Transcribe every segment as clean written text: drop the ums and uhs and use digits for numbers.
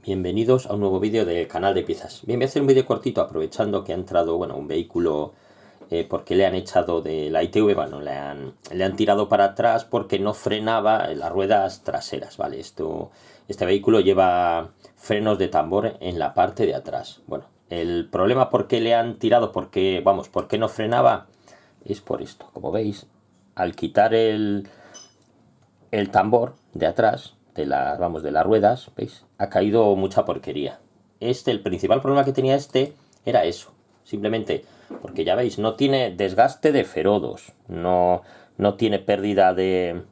Bienvenidos a un nuevo vídeo del canal de piezas. Bien, voy a hacer un vídeo cortito aprovechando que ha entrado, un vehículo porque le han echado de la ITV, le han tirado para atrás porque no frenaba en las ruedas traseras, ¿vale? Este vehículo lleva frenos de tambor en la parte de atrás. Bueno, el problema por qué le han tirado, por qué no frenaba, es por esto. Como veis, al quitar el tambor de atrás, de las ruedas, ¿veis? Ha caído mucha porquería. El principal problema que tenía era eso. Simplemente porque ya veis, no tiene desgaste de ferodos, no tiene pérdida de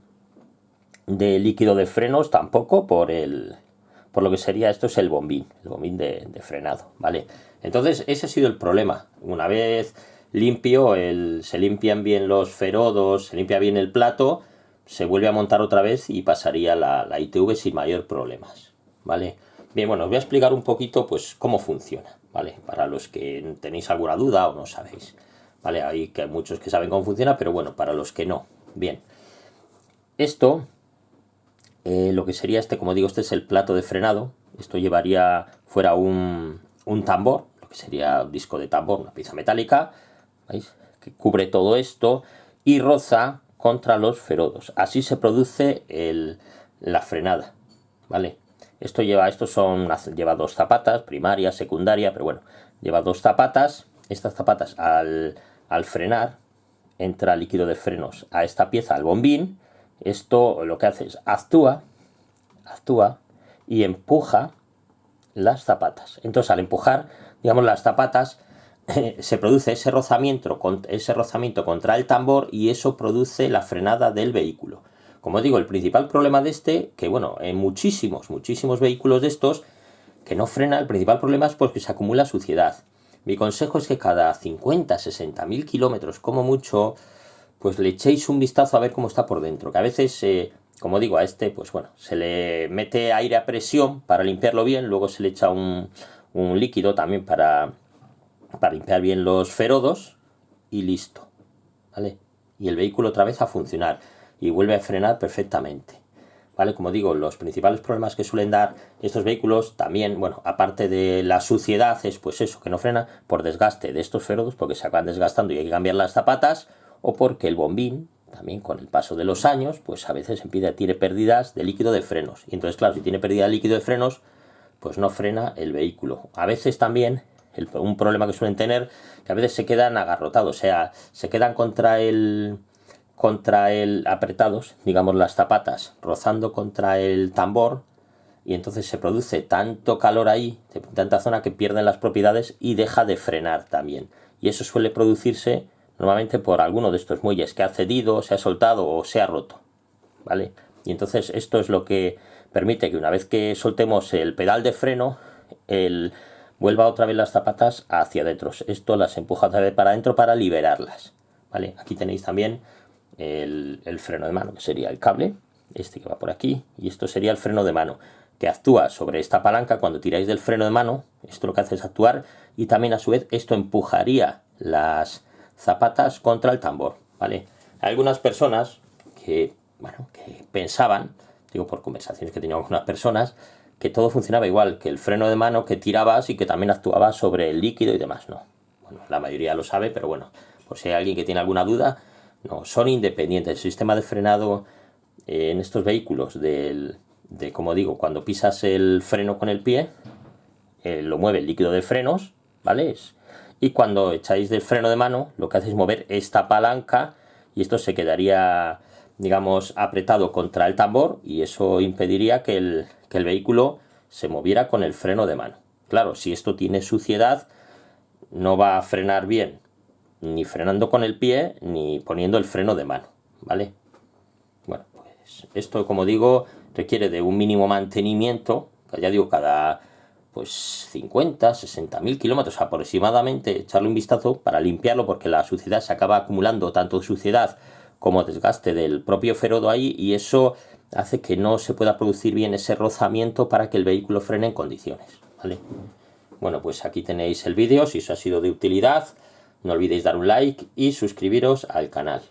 líquido de frenos tampoco por lo que sería esto es el bombín de frenado, ¿vale? Entonces ese ha sido el problema. Una vez limpio, se limpian bien los ferodos, se limpia bien el plato, se vuelve a montar otra vez y pasaría la ITV sin mayor problemas, ¿vale? Bien, bueno, os voy a explicar un poquito pues cómo funciona, ¿vale? Para los que tenéis alguna duda o no sabéis, ¿vale? Hay muchos que saben cómo funciona, pero bueno, para los que no. Bien, esto, lo que sería como digo, este es el plato de frenado. Esto llevaría fuera un tambor, lo que sería un disco de tambor, una pieza metálica, ¿veis? Que cubre todo esto y roza contra los ferodos. Así se produce la frenada, ¿vale? Lleva dos zapatas, primaria, secundaria, pero bueno, lleva dos zapatas. Estas zapatas al frenar entra líquido de frenos a esta pieza, al bombín. Esto lo que hace es actúa y empuja las zapatas. Entonces al empujar, digamos, las zapatas, se produce ese rozamiento contra el tambor y eso produce la frenada del vehículo. Como digo, el principal problema de que bueno, en muchísimos vehículos de estos que no frena, el principal problema es porque se acumula suciedad. Mi consejo es que cada 50-60.000 kilómetros, como mucho, pues le echéis un vistazo a ver cómo está por dentro. Que a veces, como digo, pues bueno, se le mete aire a presión para limpiarlo bien, luego se le echa un líquido también para limpiar bien los ferodos y listo, ¿vale? Y el vehículo otra vez a funcionar y vuelve a frenar perfectamente, ¿vale? Como digo, los principales problemas que suelen dar estos vehículos también, bueno, aparte de la suciedad, es pues eso, que no frena por desgaste de estos ferodos, porque se acaban desgastando y hay que cambiar las zapatas, o porque el bombín, también con el paso de los años, pues a veces tiene pérdidas de líquido de frenos. Y entonces, claro, si tiene pérdida de líquido de frenos, pues no frena el vehículo. A veces también un problema que suelen tener, que a veces se quedan agarrotados, o sea, se quedan contra el apretados, digamos, las zapatas rozando contra el tambor, y entonces se produce tanto calor ahí, tanta zona, que pierden las propiedades y deja de frenar también. Y eso suele producirse normalmente por alguno de estos muelles que ha cedido, se ha soltado o se ha roto, ¿vale? Y entonces esto es lo que permite que una vez que soltemos el pedal de freno, vuelva otra vez las zapatas hacia adentro. Esto las empuja otra vez para adentro para liberarlas, ¿vale? Aquí tenéis también el freno de mano, que sería el cable, que va por aquí, y esto sería el freno de mano, que actúa sobre esta palanca cuando tiráis del freno de mano. Esto lo que hace es actuar y también a su vez esto empujaría las zapatas contra el tambor, ¿vale? Hay algunas personas que pensaban, digo por conversaciones que he tenido con algunas personas, que todo funcionaba igual, que el freno de mano que tirabas y que también actuaba sobre el líquido y demás. No, bueno, la mayoría lo sabe, pero bueno, por si hay alguien que tiene alguna duda, no, son independientes. El sistema de frenado en estos vehículos, como digo, cuando pisas el freno con el pie, lo mueve el líquido de frenos, ¿vale? Y cuando echáis del freno de mano, lo que hace es mover esta palanca y esto se quedaría, digamos, apretado contra el tambor, y eso impediría que el vehículo se moviera con el freno de mano. Claro, si esto tiene suciedad, no va a frenar bien, ni frenando con el pie, ni poniendo el freno de mano, ¿vale? Bueno, pues esto, como digo, requiere de un mínimo mantenimiento, ya digo, cada 50-60.000 kilómetros aproximadamente, echarle un vistazo para limpiarlo, porque la suciedad se acaba acumulando, tanto suciedad como desgaste del propio ferodo ahí, y eso hace que no se pueda producir bien ese rozamiento para que el vehículo frene en condiciones, ¿vale? Bueno, pues aquí tenéis el vídeo. Si os ha sido de utilidad, no olvidéis dar un like y suscribiros al canal.